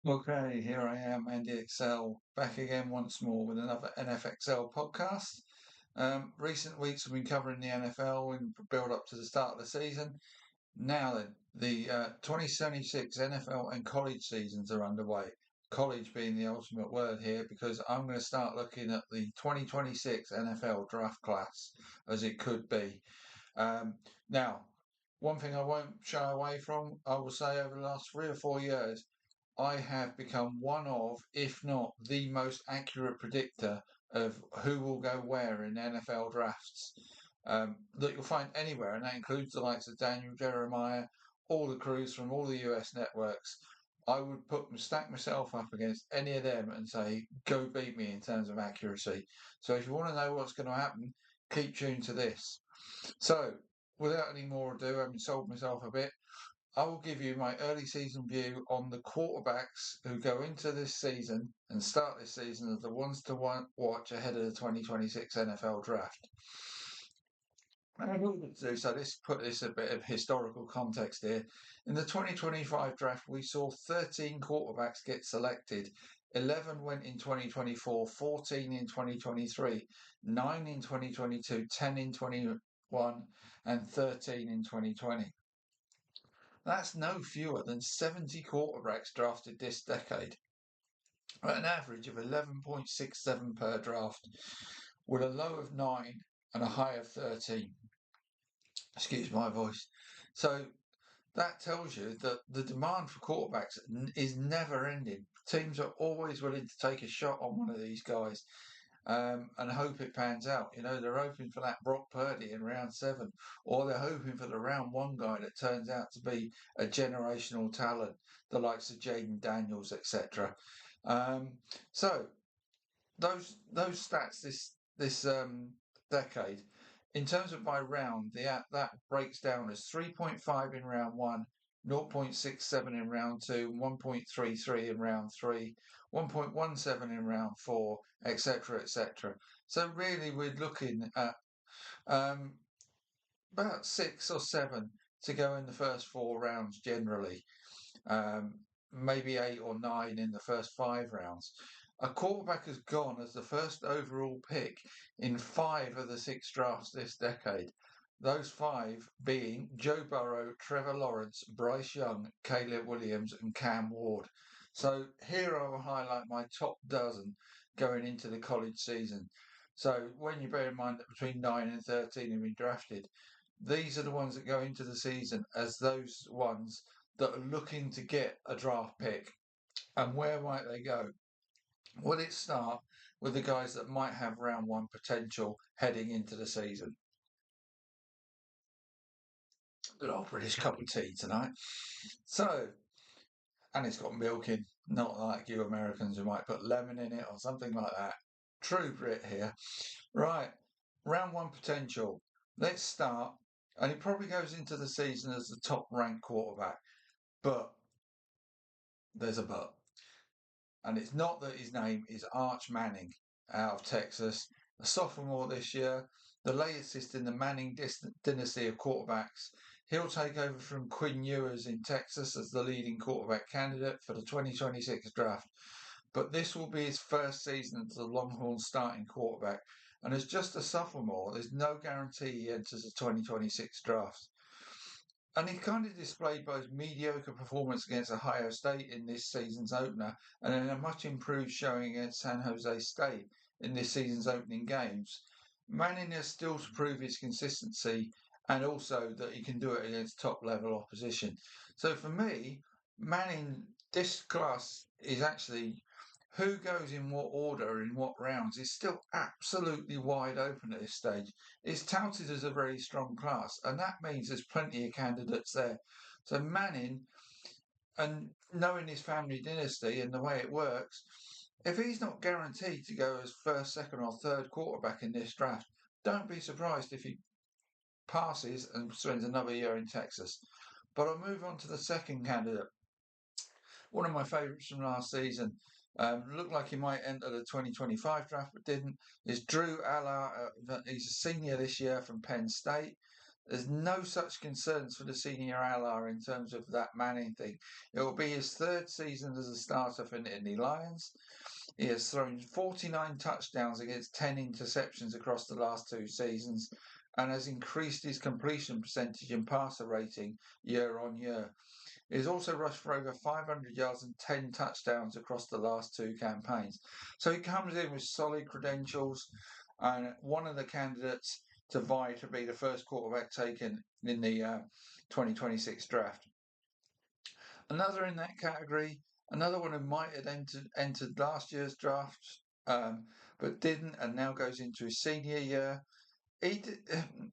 Okay, here I am, Andy Excel, back again once more with another NFXL podcast. Recent weeks we've been covering the NFL in build up to the start of the season. Now then, the 2076 NFL and college seasons are underway. College being the ultimate word here because I'm going to start looking at the 2026 NFL draft class as it could be. Now, one thing I won't shy away from, I will say over the last 3 or 4 years, I have become one of, if not the most accurate predictor of who will go where in NFL drafts that you'll find anywhere, and that includes the likes of Daniel Jeremiah, all the crews from all the US networks. I would stack myself up against any of them and say, go beat me in terms of accuracy. So if you want to know what's going to happen, keep tuned to this. So, without any more ado, having sold myself a bit, I will give you my early season view on the quarterbacks who go into this season and start this season as the ones to watch ahead of the 2026 NFL draft. So let's put this a bit of historical context here. In the 2025 draft, we saw 13 quarterbacks get selected. 11 went in 2024, 14 in 2023, 9 in 2022, 10 in 21, and 13 in 2020. That's no fewer than 70 quarterbacks drafted this decade, at an average of 11.67 per draft, with a low of 9 and a high of 13. Excuse my voice. So that tells you that the demand for quarterbacks is never ending. Teams are always willing to take a shot on one of these guys and hope it pans out. You know, they're hoping for that Brock Purdy in round 7, or they're hoping for the round 1 guy that turns out to be a generational talent, the likes of Jaden Daniels, etc. So those stats this decade, in terms of by round, that breaks down as 3.5 in round 1, 0.67 in round 2, 1.33 in round 3, 1.17 in round 4, etc., etc. So really, we're looking at um, about 6 or 7 to go in the first 4 rounds generally, um, maybe 8 or 9 in the first 5 rounds. A quarterback has gone as the first overall pick in 5 of the 6 drafts this decade. Those 5 being Joe Burrow, Trevor Lawrence, Bryce Young, Caleb Williams, and Cam Ward. So here I will highlight my top dozen going into the college season. So when you bear in mind that between 9 and 13 have been drafted, these are the ones that go into the season as those ones that are looking to get a draft pick. And where might they go? Will it start with the guys that might have round 1 potential heading into the season? Good old British cup of tea tonight. So, and it's got milk in, not like you Americans who might put lemon in it or something like that. True Brit here. Right, round 1 potential. Let's start, and he probably goes into the season as the top ranked quarterback, but there's a but. And it's not that his name is Arch Manning out of Texas, a sophomore this year, the latest in the Manning dynasty of quarterbacks. He'll take over from Quinn Ewers in Texas as the leading quarterback candidate for the 2026 draft. But this will be his first season as the Longhorns starting quarterback. And as just a sophomore, there's no guarantee he enters the 2026 draft. And he kind of displayed both mediocre performance against Ohio State in this season's opener and then a much improved showing against San Jose State in this season's opening games. Manning has still to prove his consistency and also that he can do it against top level opposition. So for me, Manning, this class is actually who goes in what order in what rounds is still absolutely wide open at this stage. It's touted as a very strong class, and that means there's plenty of candidates there. So Manning, and knowing his family dynasty and the way it works, if he's not guaranteed to go as first, second, or third quarterback in this draft, don't be surprised if he passes and spends another year in Texas. But I'll move on to the second candidate. One of my favourites from last season. Looked like he might enter the 2025 draft, but didn't. Is Drew Aller. He's a senior this year from Penn State. There's no such concerns for the senior Ala in terms of that Manning thing. It will be his third season as a starter for Nittany Lions. He has thrown 49 touchdowns against 10 interceptions across the last 2 seasons and has increased his completion percentage and passer rating year on year. He has also rushed for over 500 yards and 10 touchdowns across the last 2 campaigns. So he comes in with solid credentials and one of the candidates to vie to be the first quarterback taken in the 2026 draft. Another in that category, another one who might have entered last year's draft, but didn't, and now goes into his senior year.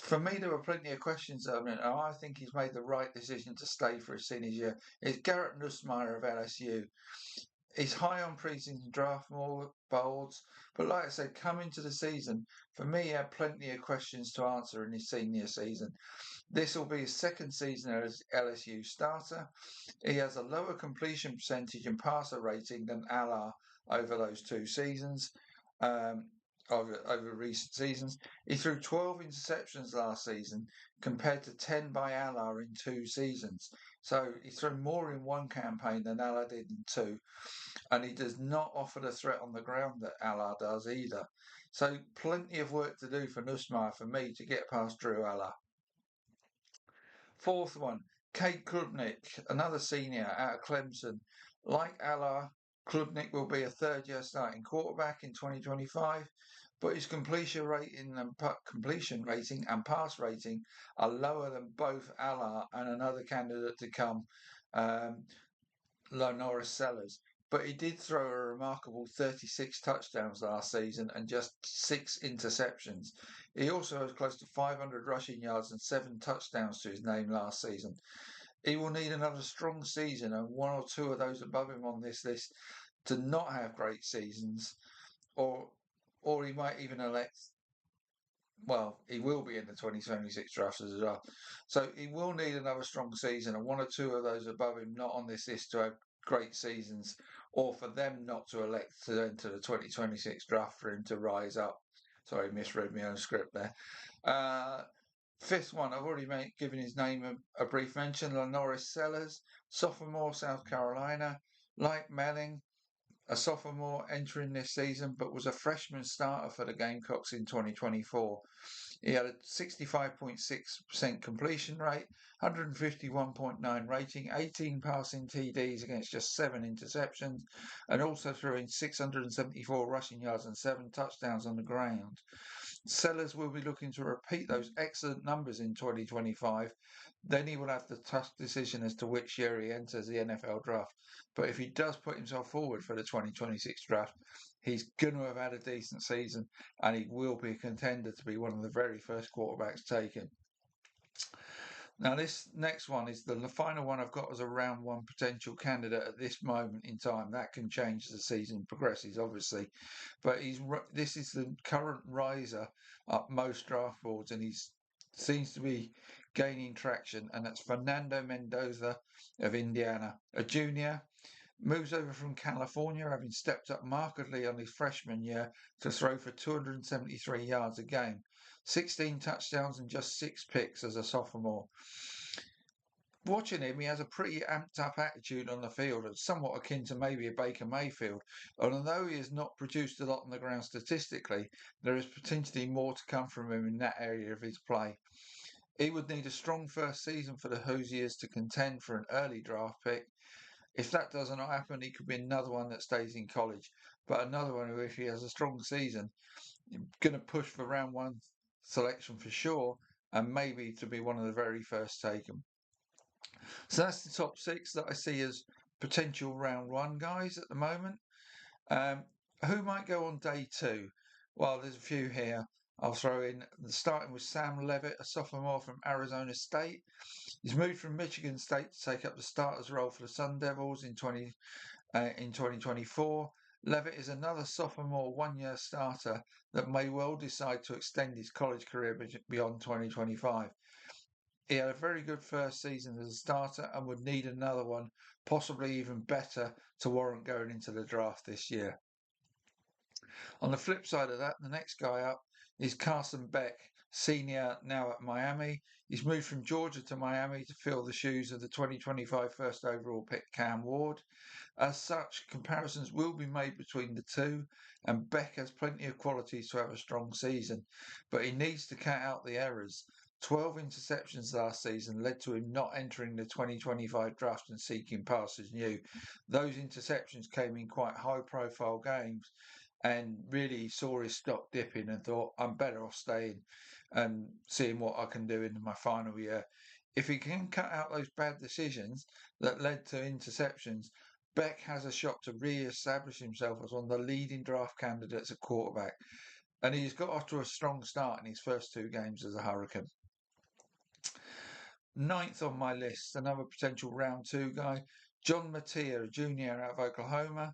For me, there were plenty of questions on it. I think he's made the right decision to stay for his senior year. It's Garrett Nussmeier of LSU. He's high on preseason draft boards, but like I said, coming to the season, for me, he had plenty of questions to answer in his senior season. This will be his second season as LSU starter. He has a lower completion percentage and passer rating than Ala over those 2 seasons. Over recent seasons. He threw 12 interceptions last season compared to 10 by Ala in 2 seasons. So he threw more in one campaign than Ala did in 2. And he does not offer the threat on the ground that Ala does either. So plenty of work to do for Nussmeier for me to get past Drew Ala. Fourth one, Cade Klubnik, another senior out of Clemson. Like Ala, Klubnik will be a third-year starting quarterback in 2025, but his completion rating and pass rating are lower than both Ala and another candidate to come, Lonoris Sellers. But he did throw a remarkable 36 touchdowns last season and just 6 interceptions. He also has close to 500 rushing yards and 7 touchdowns to his name last season. He will need another strong season and one or two of those above him on this list to not have great seasons, or he might even elect. Well, he will be in the 2026 drafts as well. So he will need another strong season and one or two of those above him not on this list to have great seasons, or for them not to elect to enter the 2026 draft for him to rise up. Sorry, misread my own script there. Fifth one, I've already given his name a brief mention, Lonoris Sellers, sophomore, South Carolina. Like Manning, a sophomore entering this season, but was a freshman starter for the Gamecocks in 2024. He had a 65.6% completion rate, 151.9 rating, 18 passing TDs against just 7 interceptions, and also threw in 674 rushing yards and 7 touchdowns on the ground. Sellers will be looking to repeat those excellent numbers in 2025. Then he will have the tough decision as to which year he enters the NFL draft. But if he does put himself forward for the 2026 draft, he's going to have had a decent season and he will be a contender to be one of the very first quarterbacks taken. Now, this next one is the final one I've got as a round one potential candidate at this moment in time. That can change as the season progresses, obviously. But this is the current riser up most draft boards, and he seems to be gaining traction, and that's Fernando Mendoza of Indiana, a junior. Moves over from California, having stepped up markedly on his freshman year to throw for 273 yards a game, 16 touchdowns and just 6 picks as a sophomore. Watching him, he has a pretty amped up attitude on the field, and somewhat akin to maybe a Baker Mayfield. And although he has not produced a lot on the ground statistically, there is potentially more to come from him in that area of his play. He would need a strong first season for the Hoosiers to contend for an early draft pick. If that doesn't happen, he could be another one that stays in college. But another one who, if he has a strong season, going to push for round one selection for sure, and maybe to be one of the very first taken. So that's the top 6 that I see as potential round one guys at the moment. Who might go on day 2? Well, there's a few here. I'll throw in, starting with Sam Levitt, a sophomore from Arizona State. He's moved from Michigan State to take up the starter's role for the Sun Devils in 2024. Levitt is another sophomore one-year starter that may well decide to extend his college career beyond 2025. He had a very good first season as a starter and would need another one, possibly even better, to warrant going into the draft this year. On the flip side of that, the next guy up is Carson Beck, senior now at Miami. He's moved from Georgia to Miami to fill the shoes of the 2025 first overall pick Cam Ward. As such, comparisons will be made between the two, and Beck has plenty of qualities to have a strong season, but he needs to cut out the errors. 12 interceptions last season led to him not entering the 2025 draft and seeking pastures new. Those interceptions came in quite high profile games, and really saw his stock dipping and thought, I'm better off staying and seeing what I can do in my final year. If he can cut out those bad decisions that led to interceptions, Beck has a shot to re-establish himself as one of the leading draft candidates at quarterback. And he's got off to a strong start in his first 2 games as a Hurricane. Ninth on my list, another potential round 2 guy, John Mateer, a junior out of Oklahoma.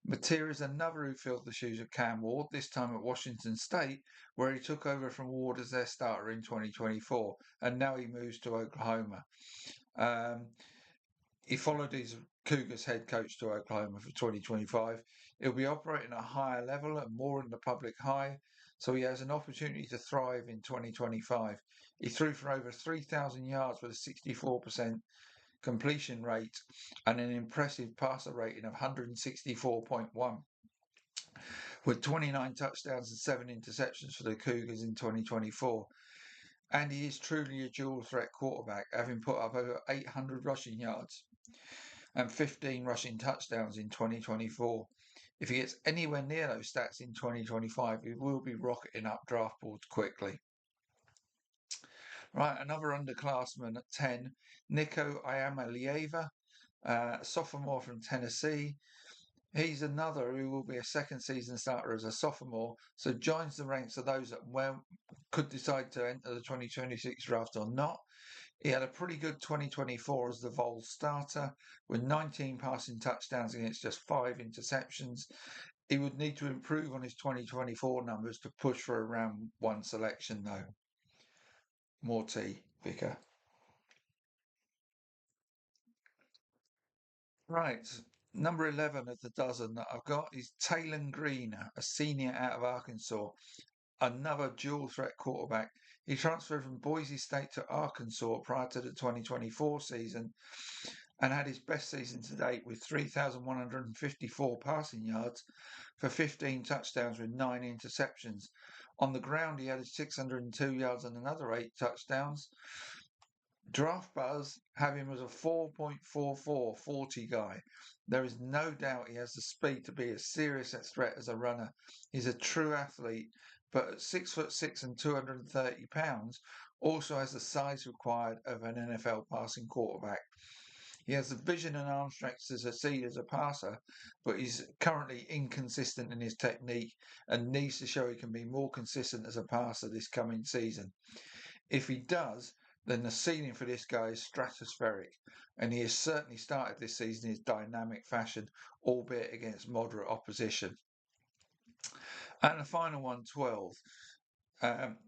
Mateer is another who filled the shoes of Cam Ward, this time at Washington State, where he took over from Ward as their starter in 2024, and now he moves to Oklahoma. He followed his Cougars head coach to Oklahoma for 2025. He'll be operating at a higher level and more in the public eye, so he has an opportunity to thrive in 2025. He threw for over 3,000 yards with a 64% completion rate and an impressive passer rating of 164.1, with 29 touchdowns and 7 interceptions for the Cougars in 2024. And he is truly a dual threat quarterback, having put up over 800 rushing yards and 15 rushing touchdowns in 2024. If he gets anywhere near those stats in 2025, he will be rocketing up draft boards quickly. Right, another underclassman at 10, Nico Iamaleava, sophomore from Tennessee. He's another who will be a second season starter as a sophomore, so joins the ranks of those that could decide to enter the 2026 draft or not. He had a pretty good 2024 as the Vols starter, with 19 passing touchdowns against just 5 interceptions. He would need to improve on his 2024 numbers to push for a round 1 selection, though. More tea, Vicar. Right, number 11 of the dozen that I've got is Taylon Green, a senior out of Arkansas. Another dual threat quarterback. He transferred from Boise State to Arkansas prior to the 2024 season and had his best season to date with 3,154 passing yards for 15 touchdowns with 9 interceptions. On the ground, he added 602 yards and another 8 touchdowns. Draft Buzz have him as a 4.44 40 guy. There is no doubt he has the speed to be a serious threat as a runner. He's a true athlete, but at 6'6" and 230 pounds, also has the size required of an NFL passing quarterback. He has the vision and arm strength to succeed as a passer, but he's currently inconsistent in his technique and needs to show he can be more consistent as a passer this coming season. If he does, then the ceiling for this guy is stratospheric, and he has certainly started this season in his dynamic fashion, albeit against moderate opposition. And the final one, 12.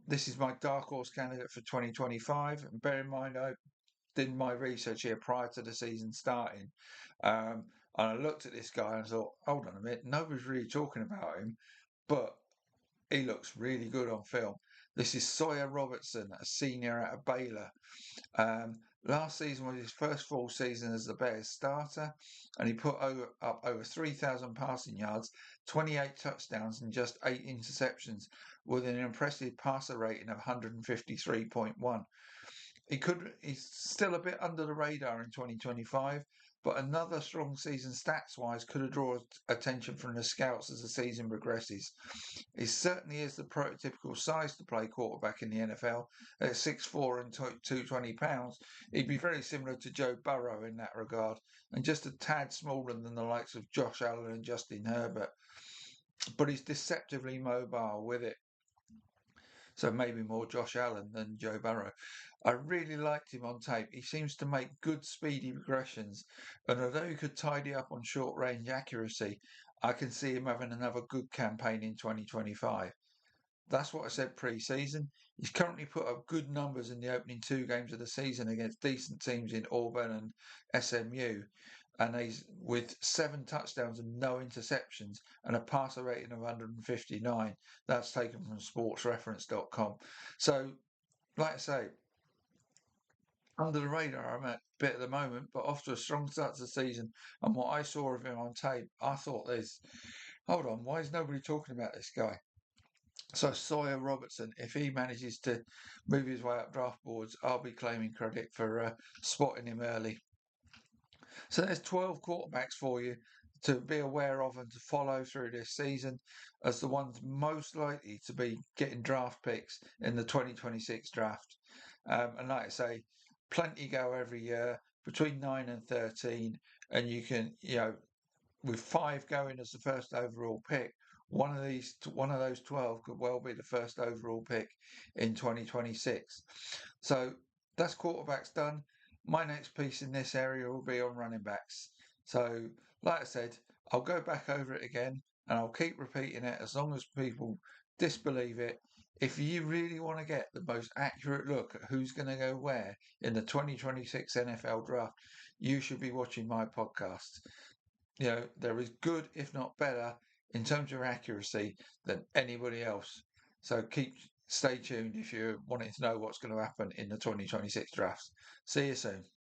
This is my dark horse candidate for 2025. And bear in mind, I did my research here prior to the season starting. And I looked at this guy and thought, hold on a minute, nobody's really talking about him, but he looks really good on film. This is Sawyer Robertson, a senior out of Baylor. Last season was his first full season as the Bears starter, and he put up over 3,000 passing yards, 28 touchdowns, and just 8 interceptions, with an impressive passer rating of 153.1. He's still a bit under the radar in 2025, but another strong season stats-wise could have drawn attention from the scouts as the season progresses. He certainly is the prototypical size to play quarterback in the NFL. At 6'4" and 220 pounds, he'd be very similar to Joe Burrow in that regard, and just a tad smaller than the likes of Josh Allen and Justin Herbert. But he's deceptively mobile with it. So maybe more Josh Allen than Joe Burrow. I really liked him on tape. He seems to make good speedy progressions, and although he could tidy up on short range accuracy, I can see him having another good campaign in 2025. That's what I said pre-season. He's currently put up good numbers in the opening 2 games of the season against decent teams in Auburn and SMU. and he's with 7 touchdowns and no interceptions and a passer rating of 159. That's taken from sportsreference.com. So, like I say, under the radar I'm a bit at the moment, but off to a strong start to the season. And what I saw of him on tape, I thought hold on, why is nobody talking about this guy? So Sawyer Robertson, if he manages to move his way up draft boards, I'll be claiming credit for spotting him early. So there's 12 quarterbacks for you to be aware of and to follow through this season as the ones most likely to be getting draft picks in the 2026 draft. And like I say, plenty go every year between 9 and 13, and you can, with 5 going as the first overall pick, one of those 12 could well be the first overall pick in 2026. So that's quarterbacks done. My next piece in this area will be on running backs. So, like I said, I'll go back over it again and I'll keep repeating it as long as people disbelieve it. If you really want to get the most accurate look at who's going to go where in the 2026 NFL draft, you should be watching my podcast. They're as good, if not better, in terms of accuracy than anybody else. So stay tuned if you're wanting to know what's going to happen in the 2026 drafts. See you soon.